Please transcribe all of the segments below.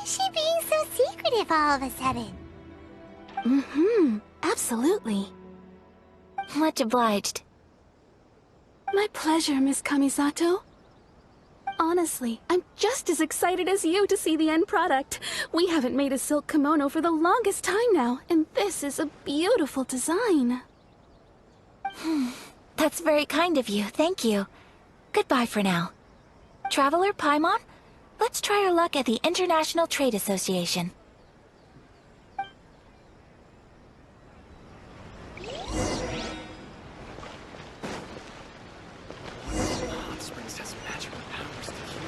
is she being so secretive all of a sudden? Absolutely. Much obliged. My pleasure, Miss Kamisato. Honestly, I'm just as excited as you to see the end product. We haven't made a silk kimono for the longest time now, and this is a beautiful design. That's very kind of you, thank you. Goodbye for now. Traveler Paimon, let's try our luck at the International Trade Association. Hot springs has magical powers to heal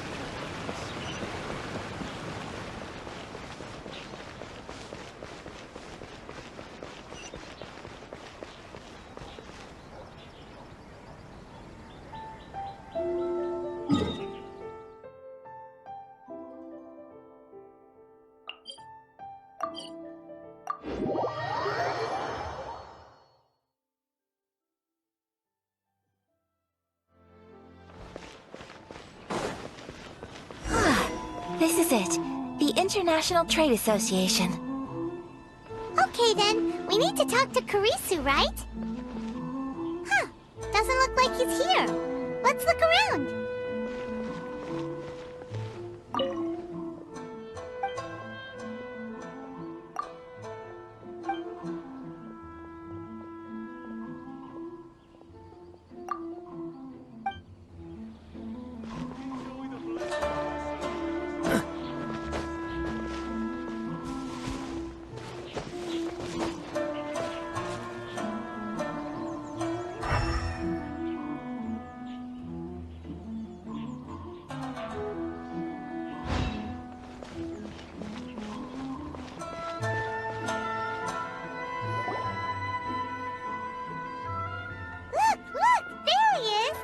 This is it. The International Trade Association. Okay then, we need to talk to Kurisu, right? Huh, doesn't look like he's here. Let's look around. Look, there he is.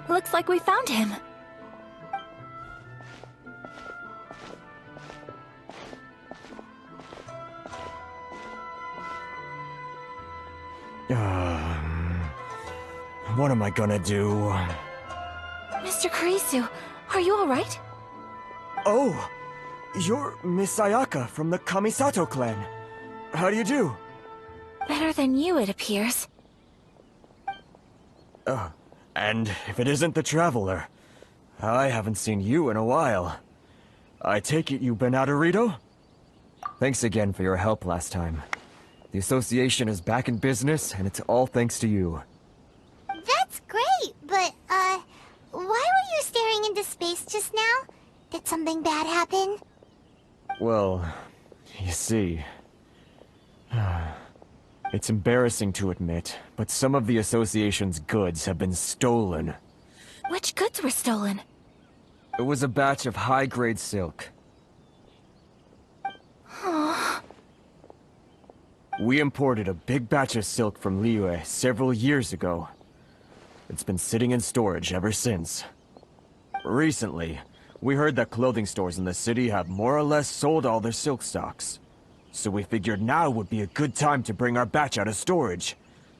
Looks like we found him. What am I gonna do? Mr. Kurisu, are you alright? Oh! You're Miss Ayaka from the Kamisato clan. How do you do? Better than you, it appears. And if it isn't the Traveler, I haven't seen you in a while. I take it you've been out of Rito? Thanks again for your help last time. The association is back in business, and it's all thanks to you. That's great, but, why were you staring into space just now? Did something bad happen? Well, you see... It's embarrassing to admit, but some of the association's goods have been stolen. Which goods were stolen? It was a batch of high-grade silk. We imported a big batch of silk from Liyue several years ago. It's been sitting in storage ever since. Recently, we heard that clothing stores in the city have more or less sold all their silk stocks. So we figured now would be a good time to bring our batch out of storage,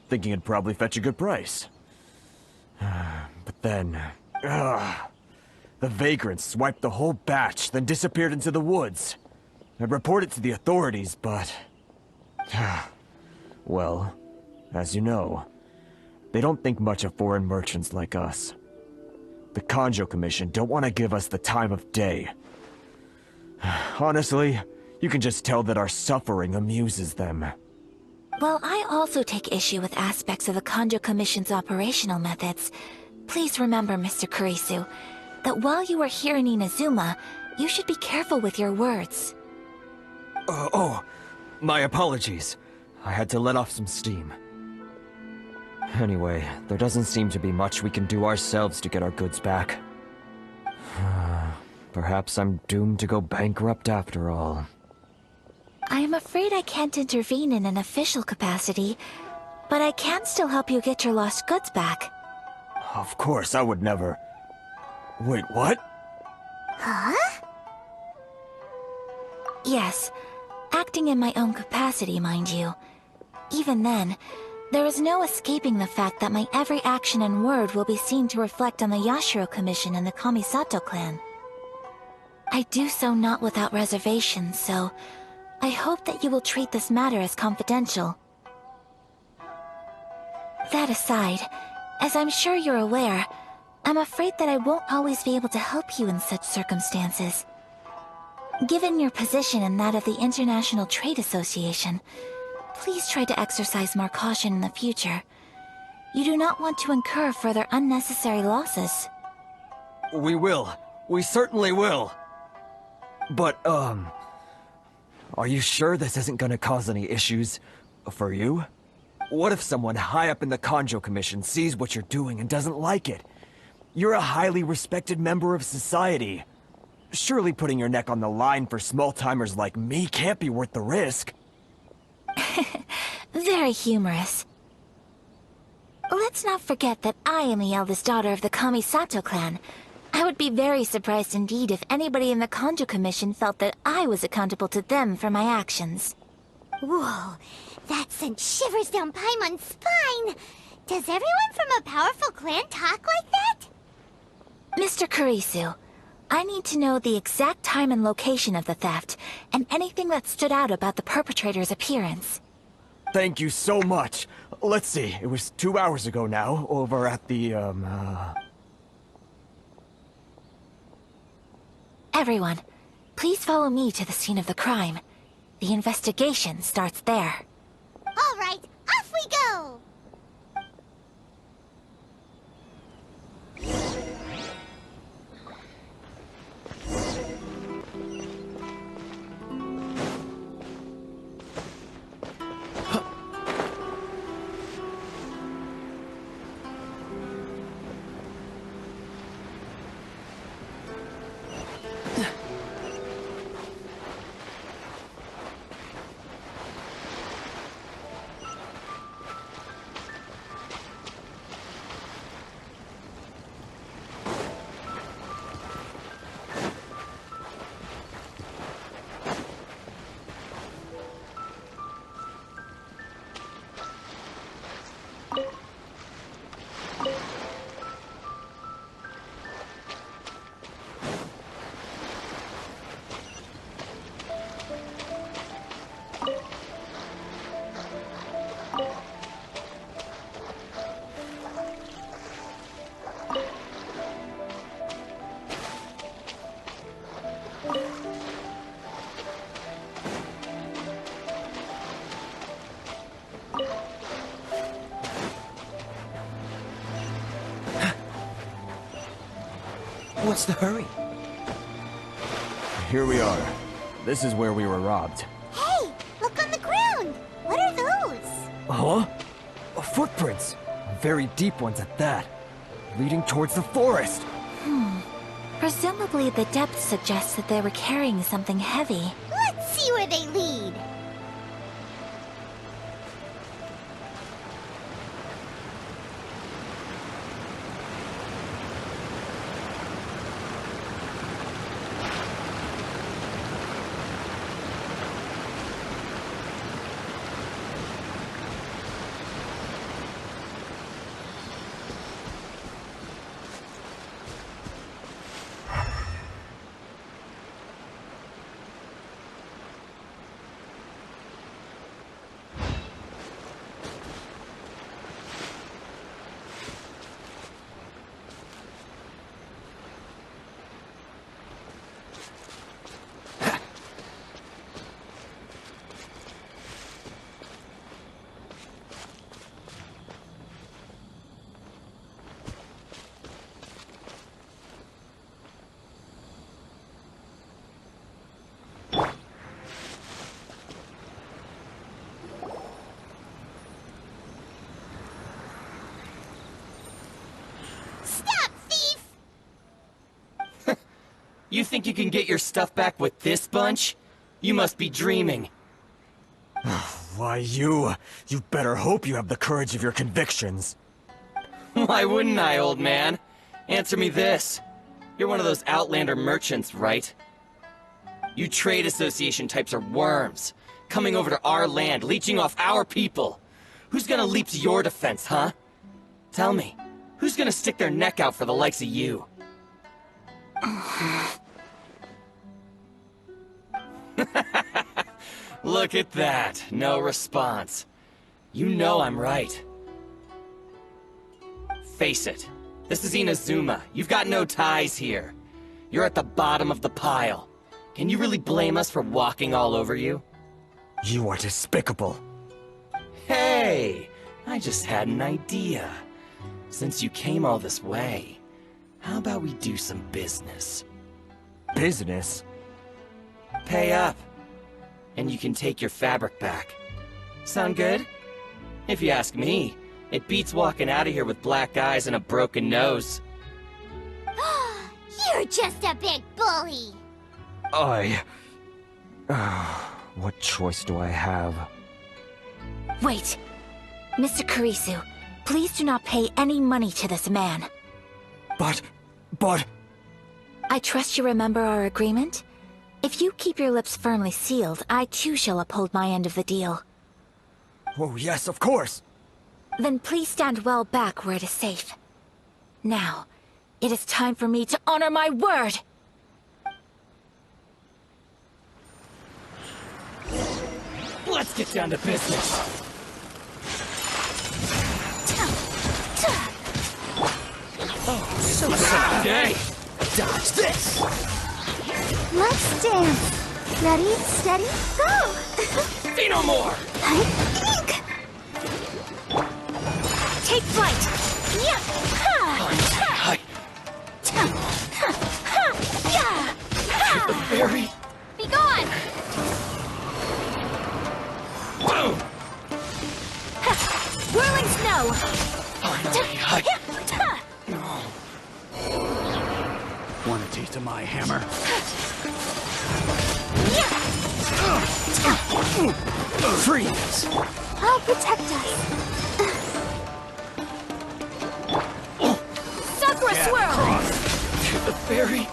thinking it'd probably fetch a good price. But then... the vagrants swiped the whole batch, then disappeared into the woods. I reported to the authorities, but... well, as you know, they don't think much of foreign merchants like us. The Kanjo Commission don't want to give us the time of day. Honestly, you can just tell that our suffering amuses them. Well, I also take issue with aspects of the Kanjo Commission's operational methods. Please remember, Mr. Kurisu, that while you are here in Inazuma, you should be careful with your words. My apologies. I had to let off some steam. Anyway, there doesn't seem to be much we can do ourselves to get our goods back. Perhaps I'm doomed to go bankrupt after all. I am afraid I can't intervene in an official capacity, but I can still help you get your lost goods back. Of course, I would never... Wait, what? Huh? Yes, acting in my own capacity, mind you. Even then, There is no escaping the fact that my every action and word will be seen to reflect on the Yashiro Commission and the Kamisato clan. I do so not without reservation, so I hope that you will treat this matter as confidential. That aside, as I'm sure you're aware, I'm afraid that I won't always be able to help you in such circumstances. Given your position and that of the International Trade Association, please try to exercise more caution in the future. You do not want to incur further unnecessary losses. We will. We certainly will. But, are you sure this isn't gonna cause any issues for you? What if someone high up in the Kanjo Commission sees what you're doing and doesn't like it? You're a highly respected member of society. Surely putting your neck on the line for small-timers like me can't be worth the risk. Very humorous. Let's not forget that I am the eldest daughter of the Kamisato clan. I would be very surprised indeed if anybody in the Kanjo Commission felt that I was accountable to them for my actions. Whoa, that sent shivers down Paimon's spine. Does everyone from a powerful clan talk like that? Mr. Kurisu, I need to know the exact time and location of the theft, and anything that stood out about the perpetrator's appearance. Thank you so much. Let's see, it was 2 hours ago now, over at the, Everyone, please follow me to the scene of the crime. The investigation starts there. All right, off we go! What's the hurry? here we are. This is where we were robbed. Hey, look on the ground! What are those? Huh? Footprints. Very deep ones at that. Leading towards the forest. Presumably the depth suggests that they were carrying something heavy. Let's see where they lead. You think you can get your stuff back with this bunch? You must be dreaming. Why, you better hope you have the courage of your convictions. Why wouldn't I, old man? Answer me this. You're one of those Outlander merchants, right? You trade association types are worms, coming over to our land, leeching off our people. Who's gonna leap to your defense, huh? Tell me, who's gonna stick their neck out for the likes of you? Look at that, no response. You know I'm right. Face it, this is Inazuma. You've got no ties here. You're at the bottom of the pile. Can you really blame us for walking all over you? You are despicable. Hey, I just had an idea. Since you came all this way, how about we do some business? Business? Pay up, and you can take your fabric back. Sound good? If you ask me, it beats walking out of here with black eyes and a broken nose. You're just a big bully. What choice do I have? Wait. Mr. Kurisu, please do not pay any money to this man. But... I trust you remember our agreement? If you keep your lips firmly sealed, I too shall uphold my end of the deal. Oh, yes, of course! Then please stand well back where it is safe. Now, it is time for me to honor my word! Let's get down to business. Oh, so day. Dodge this! Let's dance. Ready, steady, go! Say no more! Take flight! Yeah! Hi. The fairy. Be gone! Boom! Whirling snow! Finally, hi. Want a taste of my hammer? Freeze! I'll protect us. Sakura swirl! The fairy.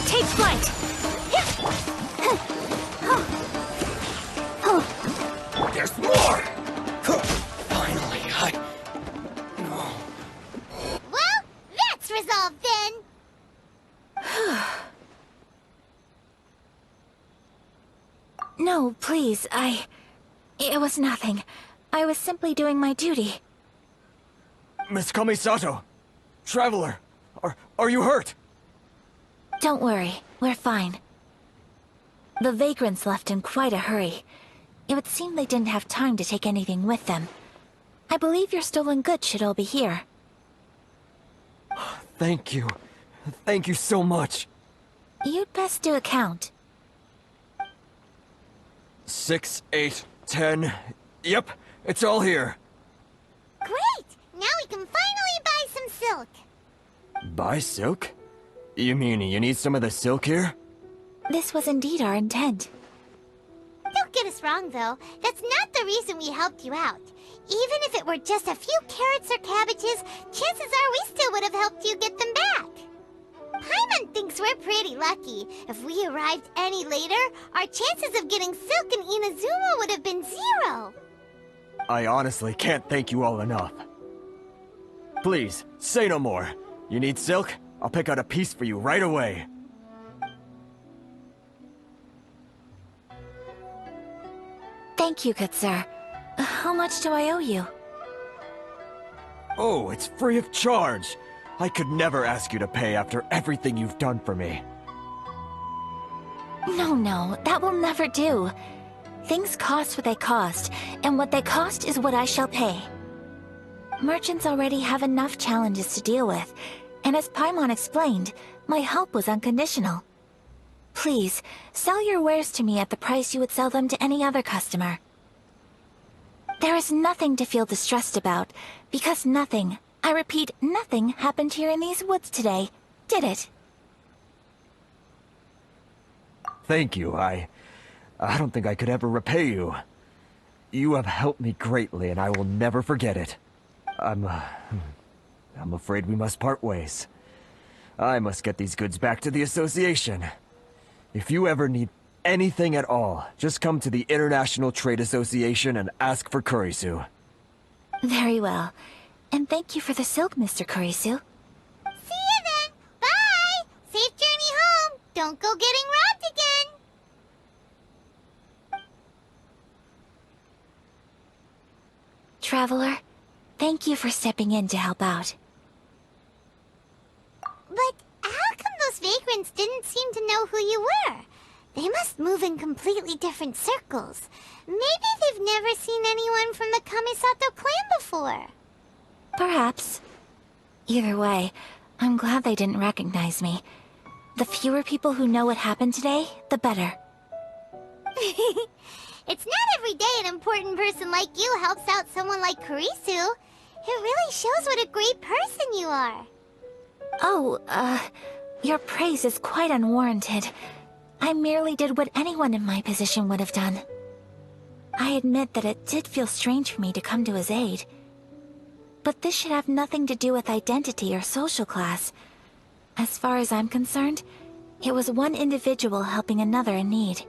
Take flight! There's more! Finally, Well, that's resolved then. No, please, It was nothing. I was simply doing my duty. Miss Kamisato! Traveler! Are you hurt? Don't worry, we're fine. The vagrants left in quite a hurry. It would seem they didn't have time to take anything with them. I believe your stolen goods should all be here. Thank you. Thank you so much. You'd best do a count. 6, 8, 10... Yep, it's all here. Great! Now we can finally buy some silk. Buy silk? You mean you need some of the silk here? This was indeed our intent. Don't get us wrong, though. That's not the reason we helped you out. Even if it were just a few carrots or cabbages, chances are we still would have helped you get them back. Paimon thinks we're pretty lucky. If we arrived any later, our chances of getting silk in Inazuma would have been 0. I honestly can't thank you all enough. Please, say no more. You need silk? I'll pick out a piece for you right away. Thank you, good sir. How much do I owe you? Oh, it's free of charge. I could never ask you to pay after everything you've done for me. No, that will never do. Things cost what they cost, and what they cost is what I shall pay. Merchants already have enough challenges to deal with, and as Paimon explained, my help was unconditional. Please, sell your wares to me at the price you would sell them to any other customer. There is nothing to feel distressed about, because nothing, I repeat, nothing happened here in these woods today, did it? Thank you. I don't think I could ever repay you. You have helped me greatly, and I will never forget it. I'm afraid we must part ways. I must get these goods back to the association. If you ever need... anything at all, just come to the International Trade Association and ask for Kurisu. Very well. And thank you for the silk, Mr. Kurisu. See you then. Bye. Safe journey home. Don't go getting robbed again. Traveler, thank you for stepping in to help out. But how come those vagrants didn't seem to know who you were? They must move in completely different circles. Maybe they've never seen anyone from the Kamisato clan before. Perhaps. Either way, I'm glad they didn't recognize me. The fewer people who know what happened today, the better. It's not every day an important person like you helps out someone like Kurisu. It really shows what a great person you are. Oh, your praise is quite unwarranted. I merely did what anyone in my position would have done. I admit that it did feel strange for me to come to his aid. But this should have nothing to do with identity or social class. As far as I'm concerned, it was one individual helping another in need.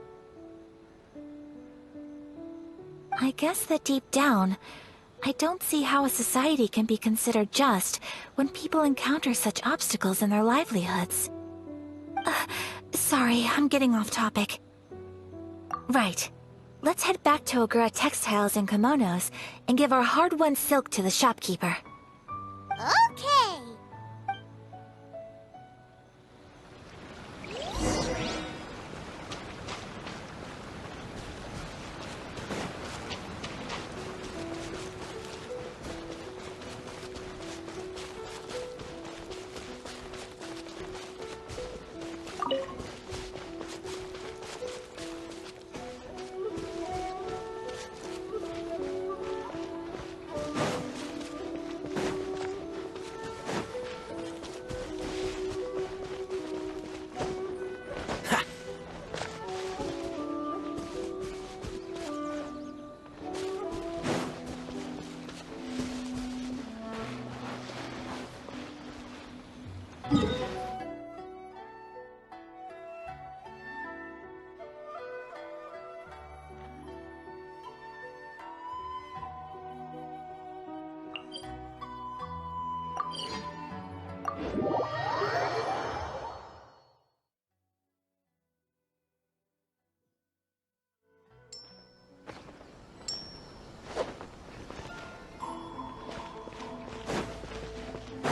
I guess that deep down, I don't see how a society can be considered just when people encounter such obstacles in their livelihoods. Sorry, I'm getting off topic. Right. Let's head back to Ogura Textiles and Kimonos and give our hard-won silk to the shopkeeper. Okay.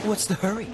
What's the hurry?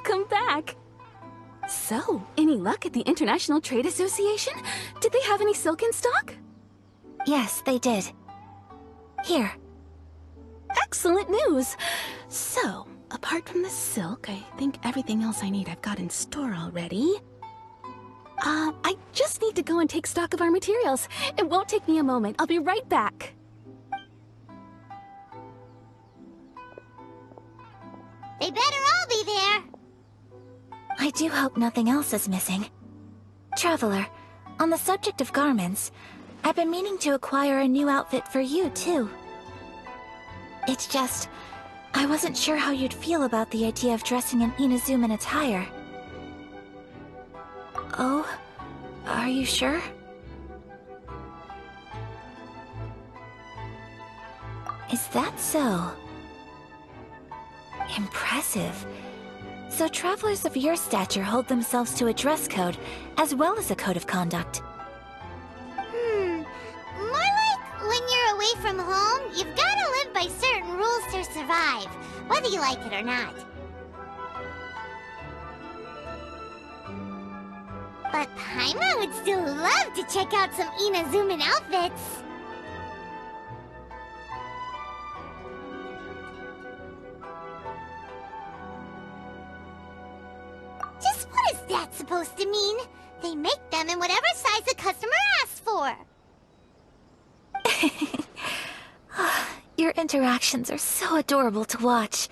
Welcome back! So, any luck at the International Trade Association? Did they have any silk in stock? Yes, they did. Here. Excellent news! So, apart from the silk, I think everything else I need I've got in store already. I just need to go and take stock of our materials. It won't take me a moment. I'll be right back. They better all be there. I do hope nothing else is missing. Traveler, on the subject of garments, I've been meaning to acquire a new outfit for you, too. It's just, I wasn't sure how you'd feel about the idea of dressing in Inazuman attire. Oh, are you sure? Is that so? Impressive. So travelers of your stature hold themselves to a dress code, as well as a code of conduct. More like when you're away from home, you've gotta live by certain rules to survive, whether you like it or not. But Paimon would still love to check out some Inazuman outfits. Just what is that supposed to mean? They make them in whatever size the customer asks for. Your interactions are so adorable to watch.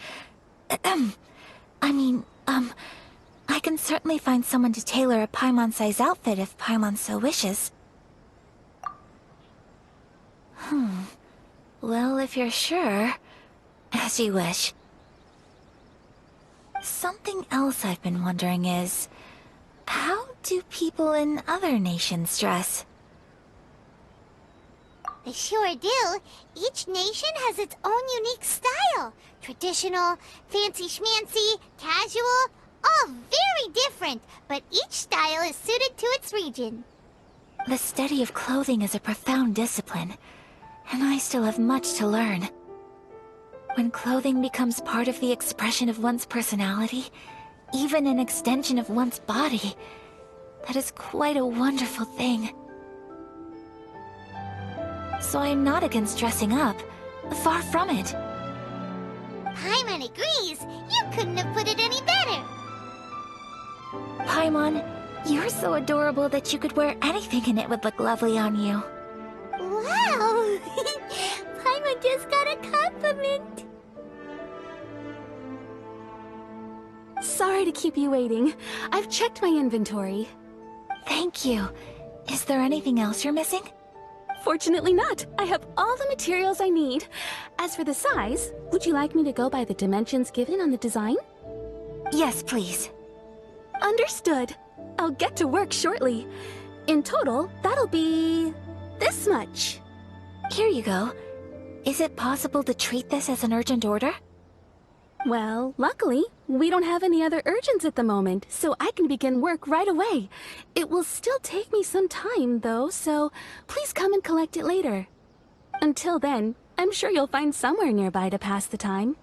I can certainly find someone to tailor a Paimon-size outfit if Paimon so wishes. Well, if you're sure, as you wish. Something else I've been wondering is, how do people in other nations dress? They sure do. Each nation has its own unique style. Traditional, fancy schmancy, casual, all very different, but each style is suited to its region. The study of clothing is a profound discipline, and I still have much to learn. When clothing becomes part of the expression of one's personality, even an extension of one's body, that is quite a wonderful thing. So I'm not against dressing up. Far from it. Paimon agrees. You couldn't have put it any better. Paimon, you're so adorable that you could wear anything and it would look lovely on you. Wow! Paimon just got a compliment. Sorry to keep you waiting. I've checked my inventory. Thank you. Is there anything else you're missing? Fortunately not. I have all the materials I need. As for the size, would you like me to go by the dimensions given on the design? Yes, please. Understood. I'll get to work shortly. In total, that'll be this much. Here you go. Is it possible to treat this as an urgent order? Well, luckily, we don't have any other urgents at the moment, so I can begin work right away. It will still take me some time, though, so please come and collect it later. Until then, I'm sure you'll find somewhere nearby to pass the time.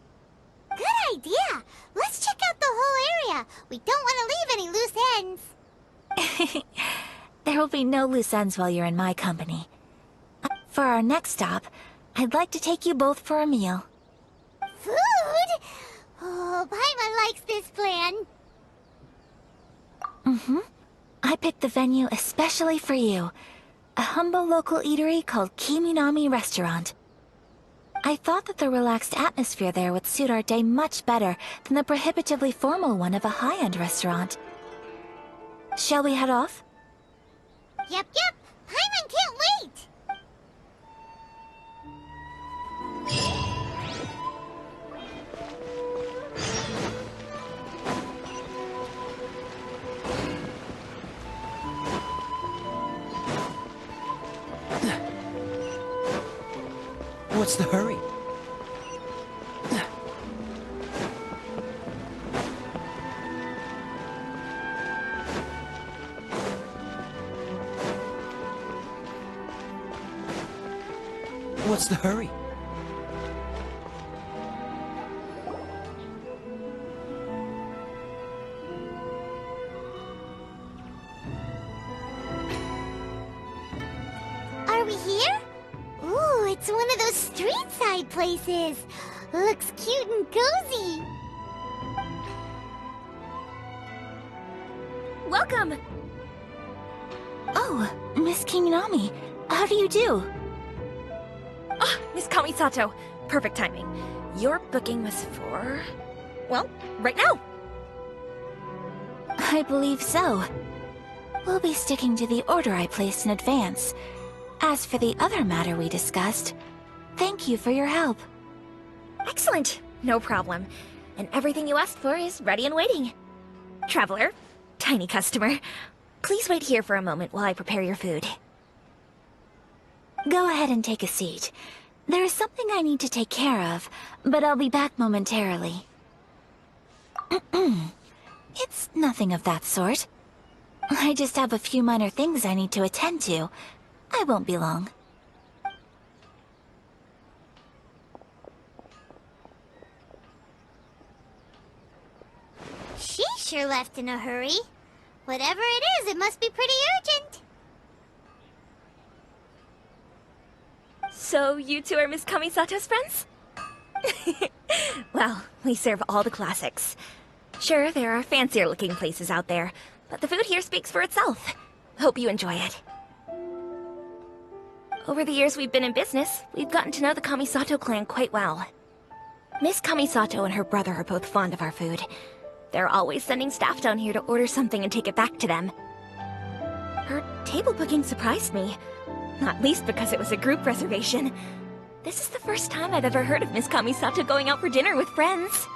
Good idea. Let's check out the whole area. We don't want to leave any loose ends. There will be no loose ends while you're in my company. For our next stop, I'd like to take you both for a meal. Food? Oh, Paimon likes this plan. I picked the venue especially for you. A humble local eatery called Kiminami Restaurant. I thought that the relaxed atmosphere there would suit our day much better than the prohibitively formal one of a high-end restaurant. Shall we head off? Yep. Paimon can't wait. What's the hurry? What's the hurry? it's one of those street-side places. Looks cute and cozy. Welcome! Oh, Miss Kinami, how do you do? Ah, Miss Kamisato. Perfect timing. Your booking was for... well, right now. I believe so. We'll be sticking to the order I placed in advance. As for the other matter we discussed, thank you for your help. Excellent. No problem. And everything you asked for is ready and waiting. Traveler, tiny customer, please wait here for a moment while I prepare your food. Go ahead and take a seat. There is something I need to take care of, but I'll be back momentarily. It's nothing of that sort. I just have a few minor things I need to attend to. I won't be long. She sure left in a hurry. Whatever it is, it must be pretty urgent. So you two are Miss Kamisato's friends? Well, we serve all the classics. Sure, there are fancier-looking places out there, but the food here speaks for itself. Hope you enjoy it. Over the years we've been in business, we've gotten to know the Kamisato clan quite well. Miss Kamisato and her brother are both fond of our food. They're always sending staff down here to order something and take it back to them. Her table booking surprised me, not least because it was a group reservation. This is the first time I've ever heard of Miss Kamisato going out for dinner with friends.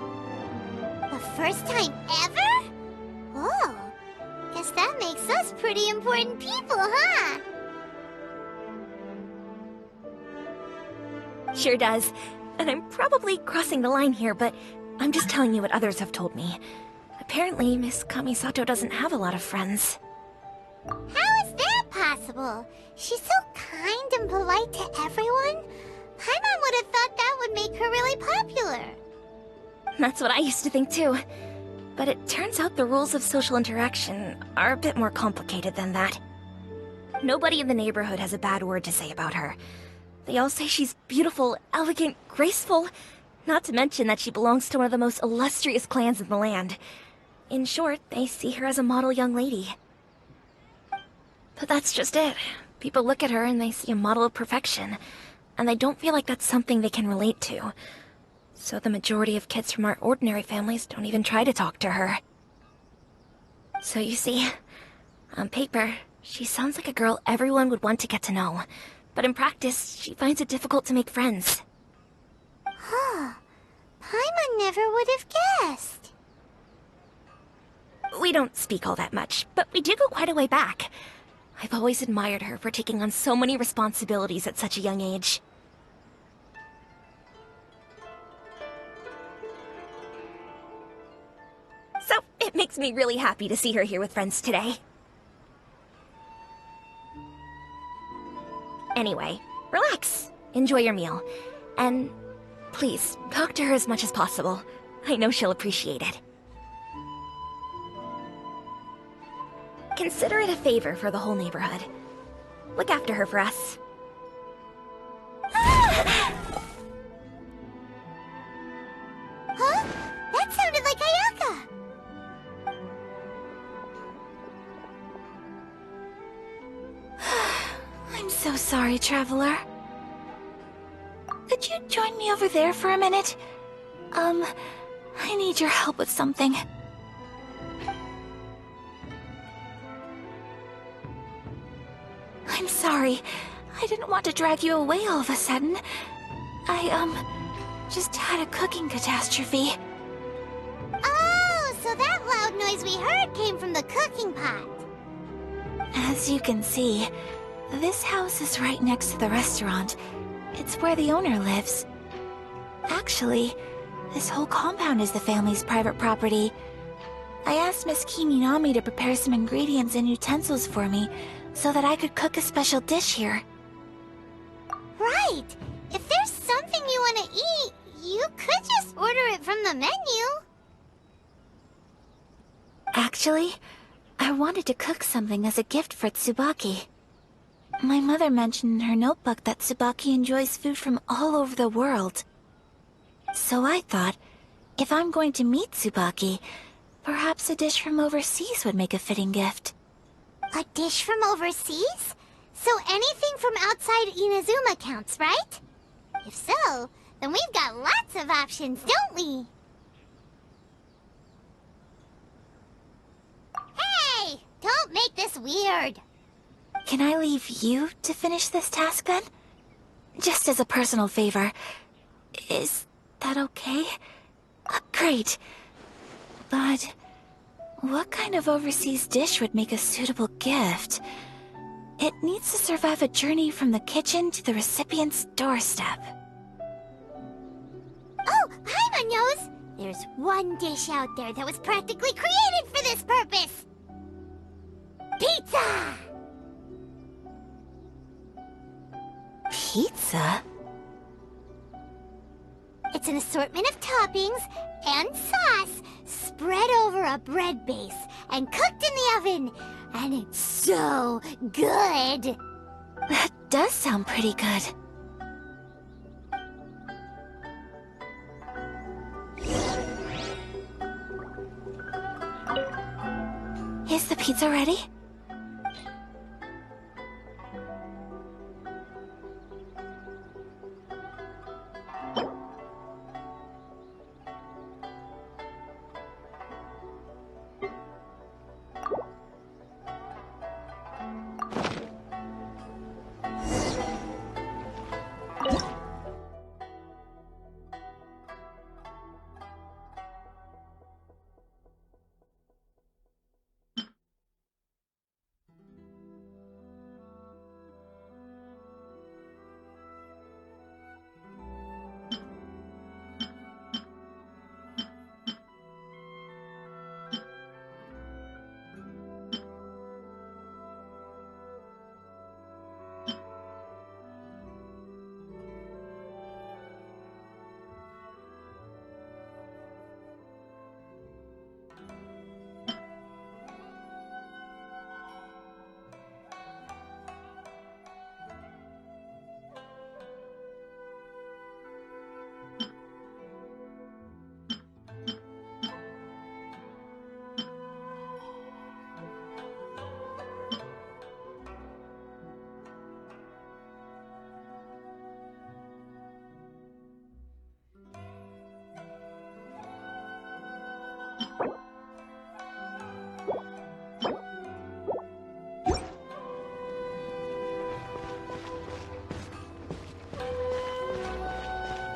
The first time ever? Oh, guess that makes us pretty important people, huh? Sure does. And I'm probably crossing the line here, but I'm just telling you what others have told me. Apparently, Miss Kamisato doesn't have a lot of friends. How is that possible? She's so kind and polite to everyone. Paimon would have thought that would make her really popular. That's what I used to think too. But it turns out the rules of social interaction are a bit more complicated than that. Nobody in the neighborhood has a bad word to say about her. They all say she's beautiful, elegant, graceful, not to mention that she belongs to one of the most illustrious clans in the land. In short, they see her as a model young lady. But that's just it. People look at her and they see a model of perfection, and they don't feel like that's something they can relate to. So the majority of kids from our ordinary families don't even try to talk to her. So you see, on paper, she sounds like a girl everyone would want to get to know. But in practice, she finds it difficult to make friends. Huh. Paimon never would have guessed. We don't speak all that much, but we do go quite a way back. I've always admired her for taking on so many responsibilities at such a young age. So, it makes me really happy to see her here with friends today. Anyway, relax. Enjoy your meal. And please, talk to her as much as possible. I know she'll appreciate it. Consider it a favor for the whole neighborhood. Look after her for us. Huh? That sounded like Ayaka! I'm so sorry, Traveler. Could you join me over there for a minute? I need your help with something. I'm sorry. I didn't want to drag you away all of a sudden. I, just had a cooking catastrophe. Oh, so that loud noise we heard came from the cooking pot. As you can see, this house is right next to the restaurant. It's where the owner lives. Actually, this whole compound is the family's private property. I asked Miss Kiminami to prepare some ingredients and utensils for me so that I could cook a special dish here. Right. If there's something you want to eat, you could just order it from the menu. Actually, I wanted to cook something as a gift for Tsubaki. My mother mentioned in her notebook that Tsubaki enjoys food from all over the world. So I thought, if I'm going to meet Tsubaki, perhaps a dish from overseas would make a fitting gift. A dish from overseas? So anything from outside Inazuma counts, right? If so, then we've got lots of options, don't we? Hey! Don't make this weird! Can I leave you to finish this task then? Just as a personal favor. Is that okay? Great. But what kind of overseas dish would make a suitable gift? It needs to survive a journey from the kitchen to the recipient's doorstep. Oh, Paimon knows! There's one dish out there that was practically created for this purpose! Pizza! Pizza? It's an assortment of toppings and sauce spread over a bread base and cooked in the oven. And it's so good! That does sound pretty good. Is the pizza ready?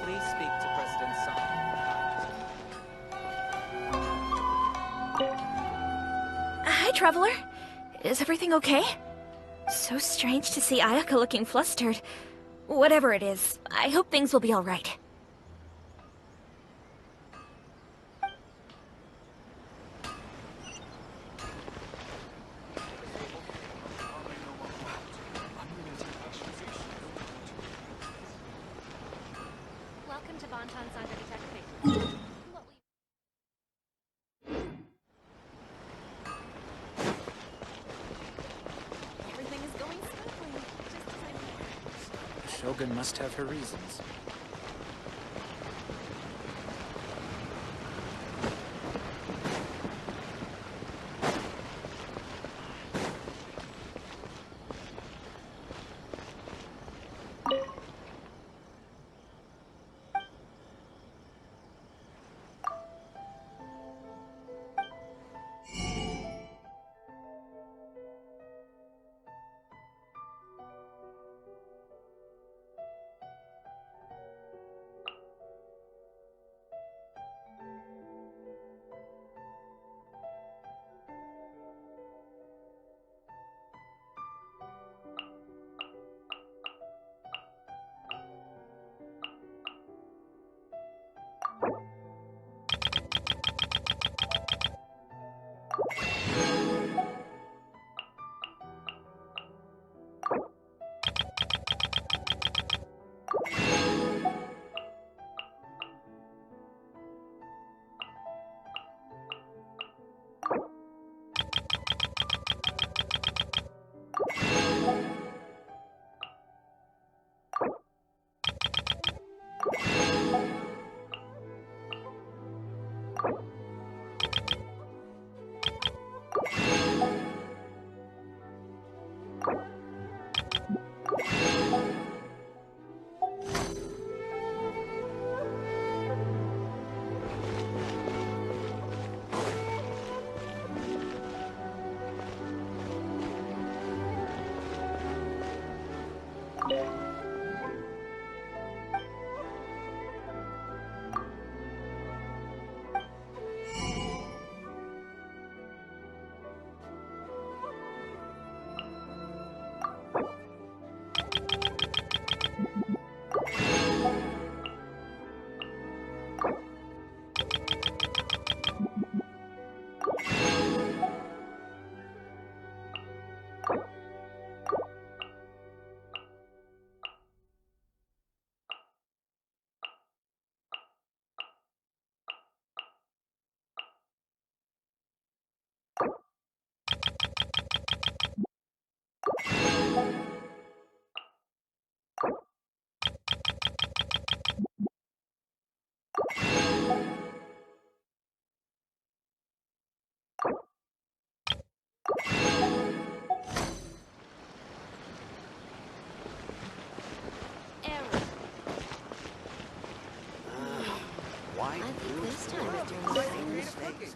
Please speak to President Song. Hi, Traveler. Is everything okay? So strange to see Ayaka looking flustered. Whatever it is, I hope things will be alright. Welcome to Bonton Saga Detective. Everything is going smoothly, just as I planned. Shogun must have her reasons. time as during the previous phase.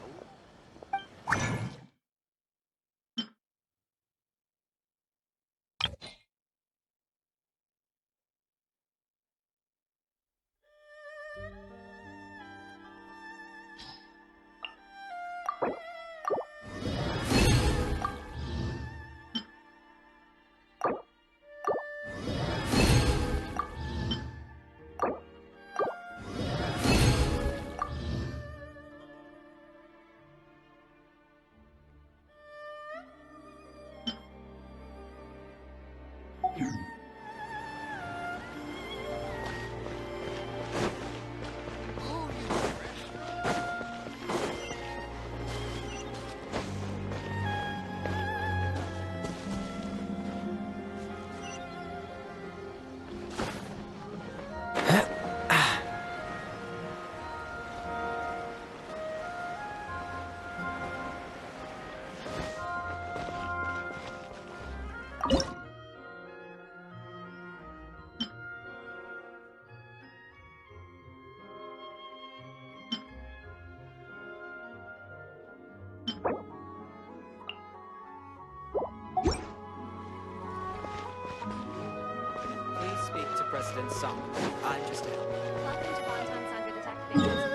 Please speak to President Song. I'm just a helper. Welcome to Bonton Sangha Detective Agency.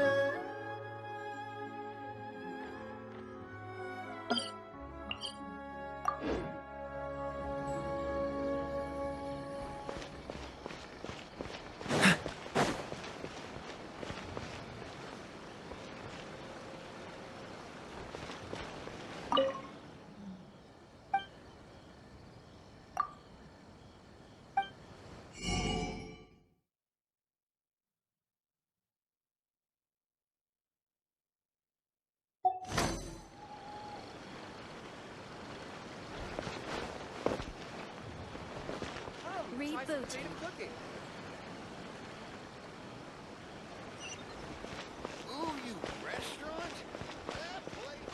Reboot. Ooh, you restaurant? That place.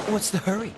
What's the hurry?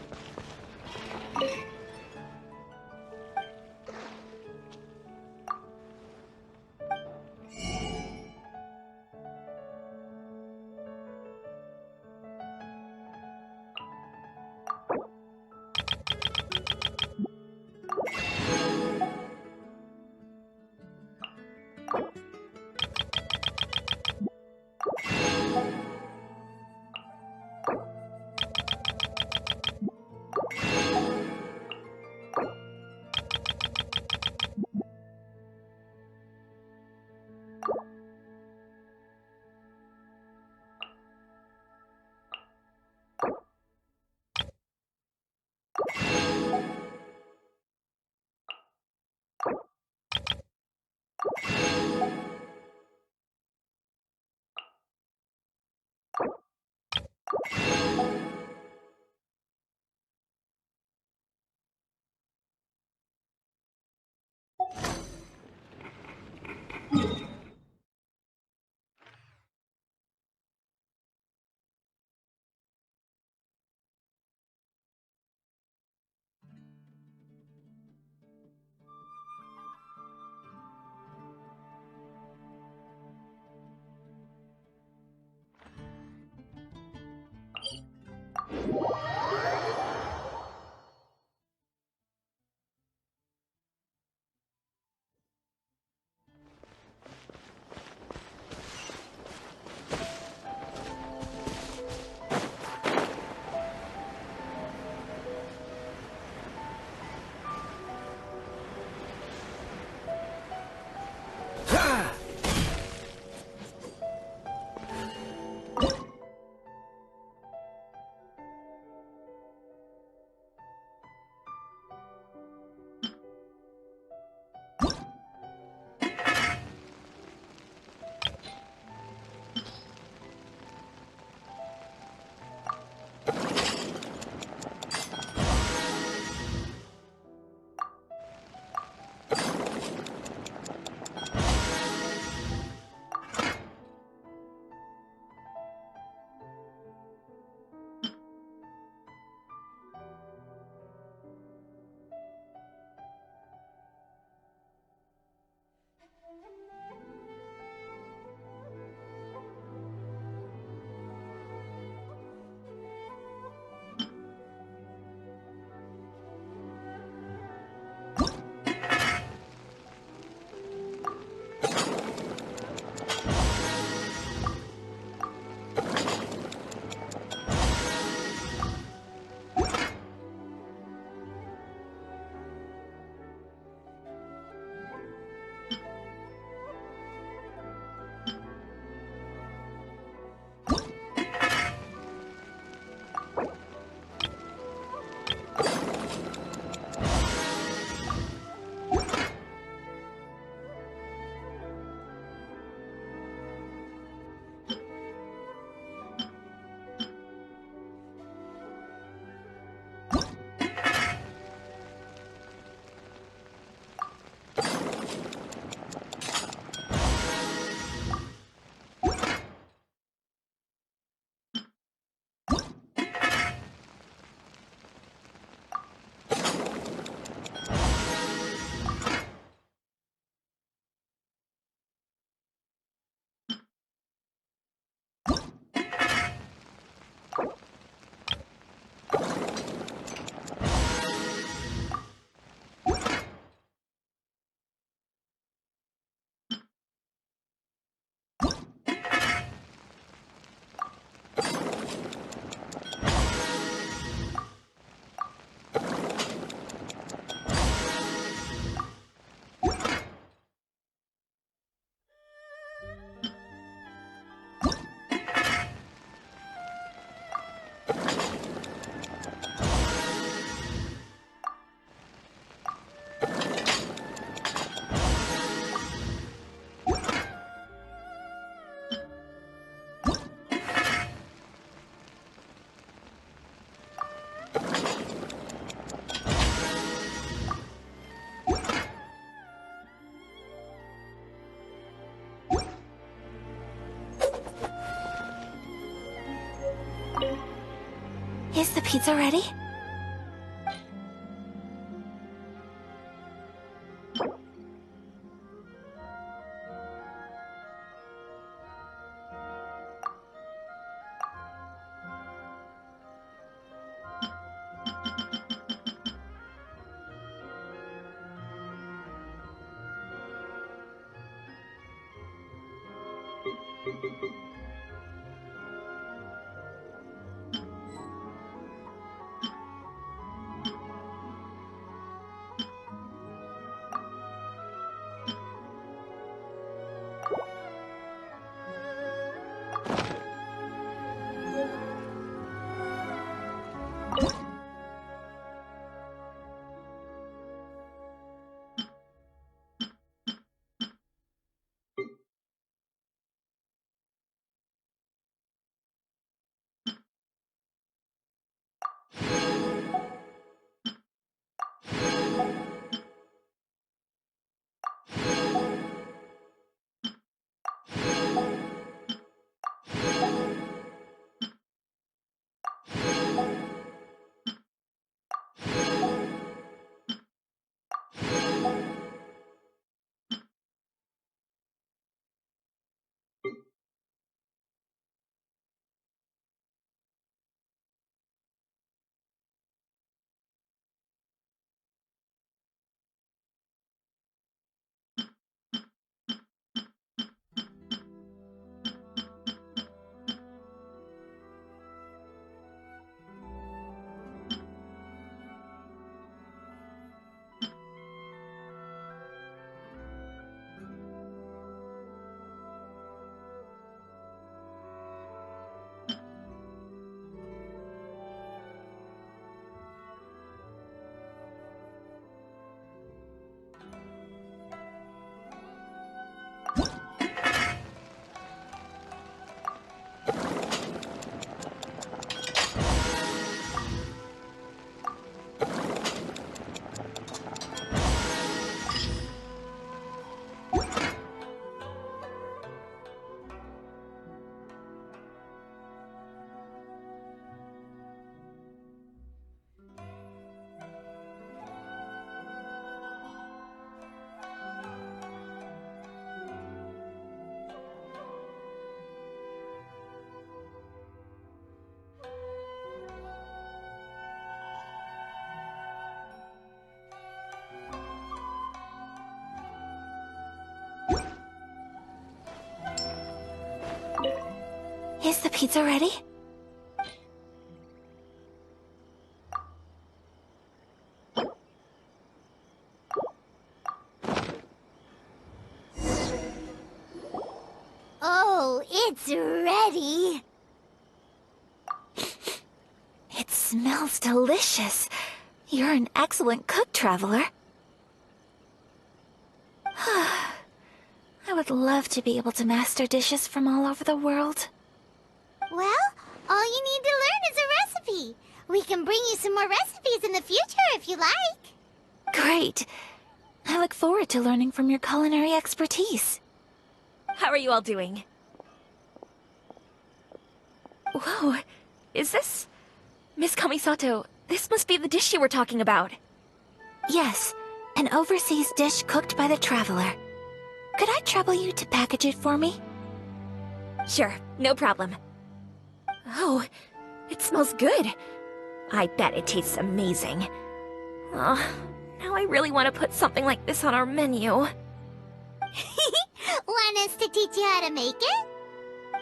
pizza ready? Is the pizza ready? Oh, it's ready. It smells delicious. You're an excellent cook, Traveler. I would love to be able to master dishes from all over the world. Well, all you need to learn is a recipe. We can bring you some more recipes in the future if you like. Great. I look forward to learning from your culinary expertise. How are you all doing? Whoa, is this... Miss Kamisato, this must be the dish you were talking about. Yes, an overseas dish cooked by the Traveler. Could I trouble you to package it for me? Sure, no problem. Oh, it smells good. I bet it tastes amazing. Oh, now I really want to put something like this on our menu. Want us to teach you how to make it?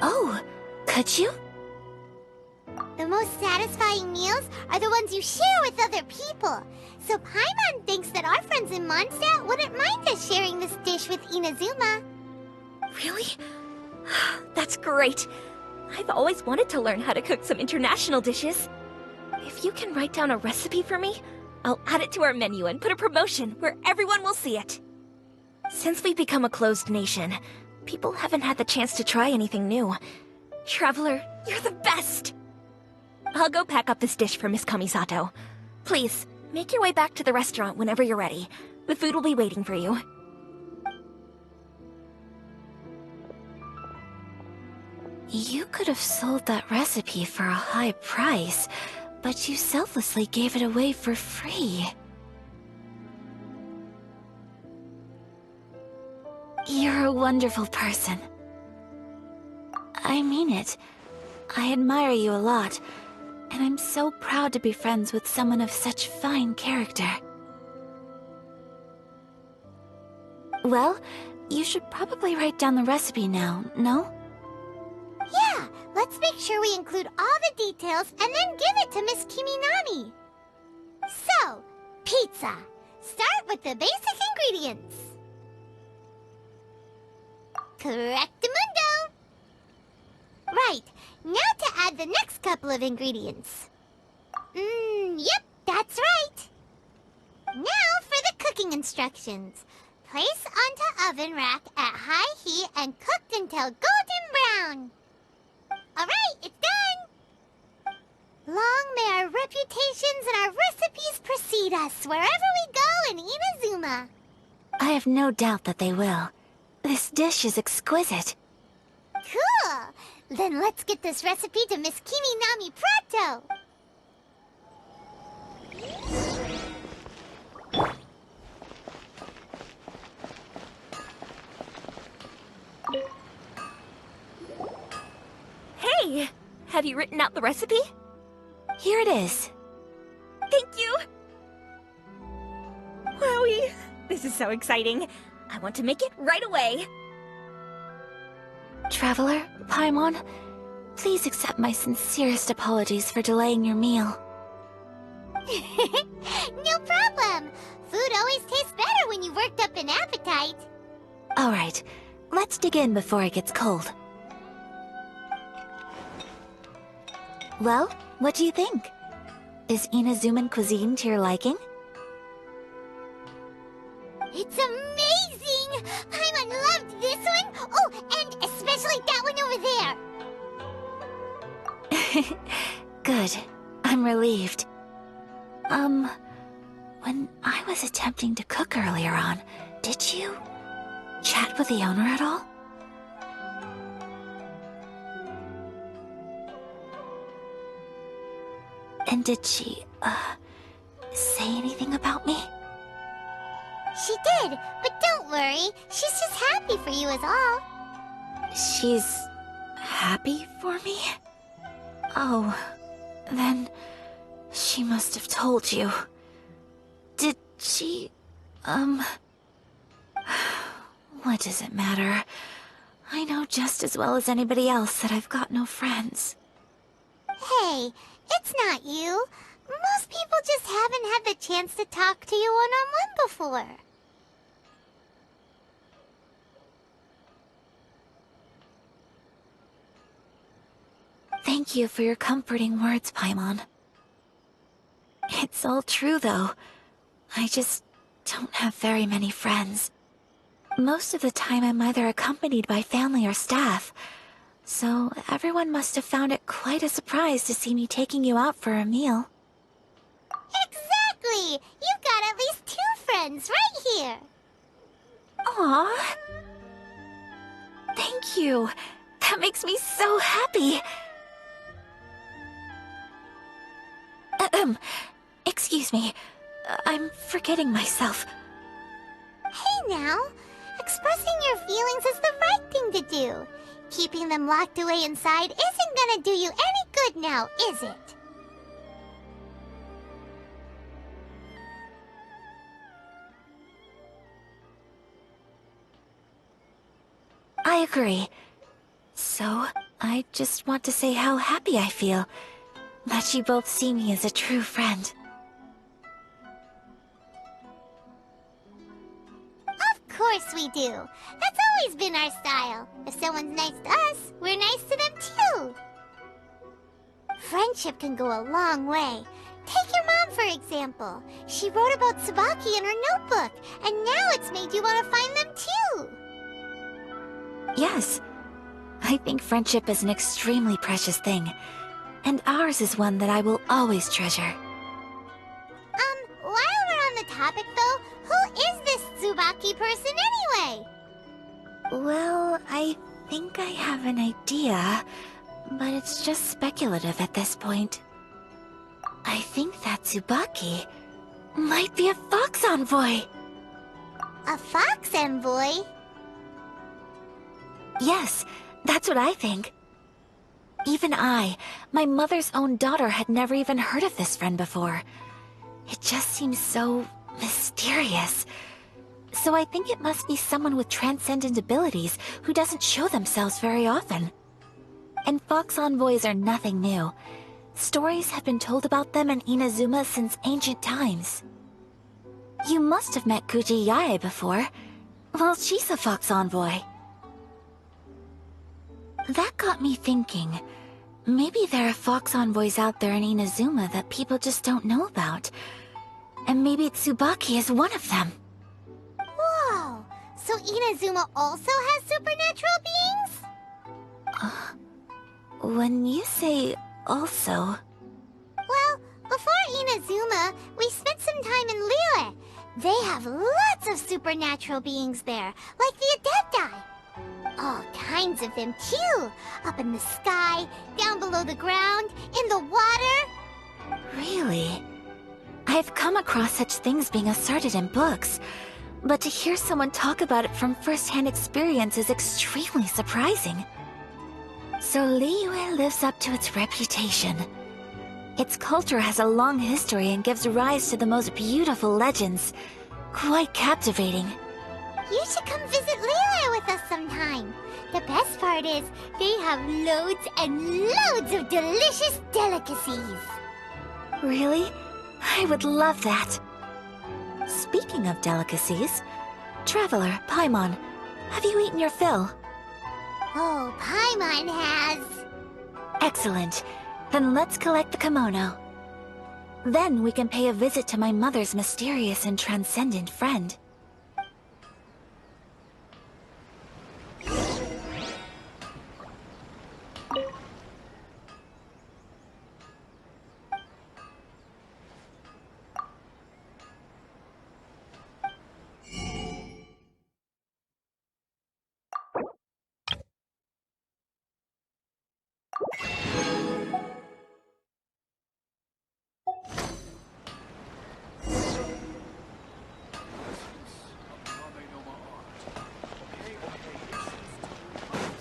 Oh, could you? The most satisfying meals are the ones you share with other people. So Paimon thinks that our friends in Mondstadt wouldn't mind us sharing this dish with Inazuma. Really? That's great. I've always wanted to learn how to cook some international dishes. If you can write down a recipe for me, I'll add it to our menu and put a promotion where everyone will see it. Since we've become a closed nation, people haven't had the chance to try anything new. Traveler, you're the best! I'll go pack up this dish for Miss Kamisato. Please, make your way back to the restaurant whenever you're ready. The food will be waiting for you. You could have sold that recipe for a high price, But you selflessly gave it away for free. You're a wonderful person. I mean it. I admire you a lot, and I'm so proud to be friends with someone of such fine character. Well, you should probably write down the recipe now, no? Yeah, let's make sure we include all the details and then give it to Miss Kiminami. So, pizza. Start with the basic ingredients. Correctamundo! Right, now to add the next couple of ingredients. Yep, that's right. Now for the cooking instructions. Place onto oven rack at high heat and cooked until golden brown. Alright, it's done! Long may our reputations and our recipes precede us wherever we go in Inazuma. I have no doubt that they will. This dish is exquisite. Cool! Then let's get this recipe to Miss Kiminami pronto! Hey! Have you written out the recipe? Here it is. Thank you! Wowie! This is so exciting. I want to make it right away. Traveler, Paimon, please accept my sincerest apologies for delaying your meal. No problem! Food always tastes better when you've worked up an appetite. Alright, let's dig in before it gets cold. Well, what do you think? Is Inazuman cuisine to your liking? It's amazing! Paimon loved this one! Oh, and especially that one over there! Good. I'm relieved. When I was attempting to cook earlier on, did you chat with the owner at all? And did she, say anything about me? She did, but don't worry. She's just happy for you is all. She's happy for me? Oh, then she must have told you. Did she, what does it matter? I know just as well as anybody else that I've got no friends. Hey, it's not you. Most people just haven't had the chance to talk to you one-on-one before. Thank you for your comforting words, Paimon. It's all true, though. I just don't have very many friends. Most of the time I'm either accompanied by family or staff, so everyone must have found it quite a surprise to see me taking you out for a meal. Exactly! You've got at least 2 friends right here. Aww. Thank you. That makes me so happy. Excuse me. I'm forgetting myself. Hey now, expressing your feelings is the right thing to do. Keeping them locked away inside isn't gonna do you any good now, is it? I agree. So, I just want to say how happy I feel that you both see me as a true friend. Of course we do. That's always been our style. If someone's nice to us, we're nice to them too. Friendship can go a long way. Take your mom, for example. She wrote about Tsubaki in her notebook, and now it's made you want to find them too. Yes. I think friendship is an extremely precious thing, and ours is one that I will always treasure. While we're on the topic though, who is this Tsubaki person anyway? Well, I think I have an idea, but it's just speculative at this point. I think that Tsubaki might be a fox envoy. A fox envoy? Yes, that's what I think. Even I, my mother's own daughter, had never even heard of this friend before. It just seems so mysterious. So I think it must be someone with transcendent abilities who doesn't show themselves very often. And fox envoys are nothing new. Stories have been told about them in Inazuma since ancient times. You must have met Kuji Yae before. Well, she's a fox envoy. That got me thinking. Maybe there are fox envoys out there in Inazuma that people just don't know about. And maybe Tsubaki is one of them. Whoa! So Inazuma also has supernatural beings? When you say also... Well, before Inazuma, we spent some time in Liyue. They have lots of supernatural beings there, like the Adepti. All kinds of them, too. Up in the sky, down below the ground, in the water. Really? I've come across such things being asserted in books, but to hear someone talk about it from first-hand experience is extremely surprising. So Liyue lives up to its reputation. Its culture has a long history and gives rise to the most beautiful legends. Quite captivating. You should come visit Liyue with us sometime. The best part is, they have loads and loads of delicious delicacies. Really? I would love that. Speaking of delicacies, Traveler, Paimon, have you eaten your fill? Oh, Paimon has. Excellent. Then let's collect the kimono. Then we can pay a visit to my mother's mysterious and transcendent friend.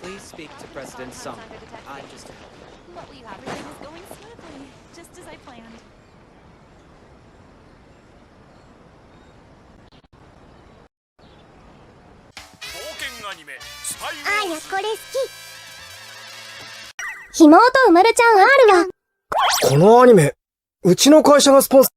Please speak to President Sung. I'm just... What will you have? Everything is going smoothly, just as I planned. Aya, これ好き。ひもとうまるちゃん R はこのアニメ、うちの会社がスポンサー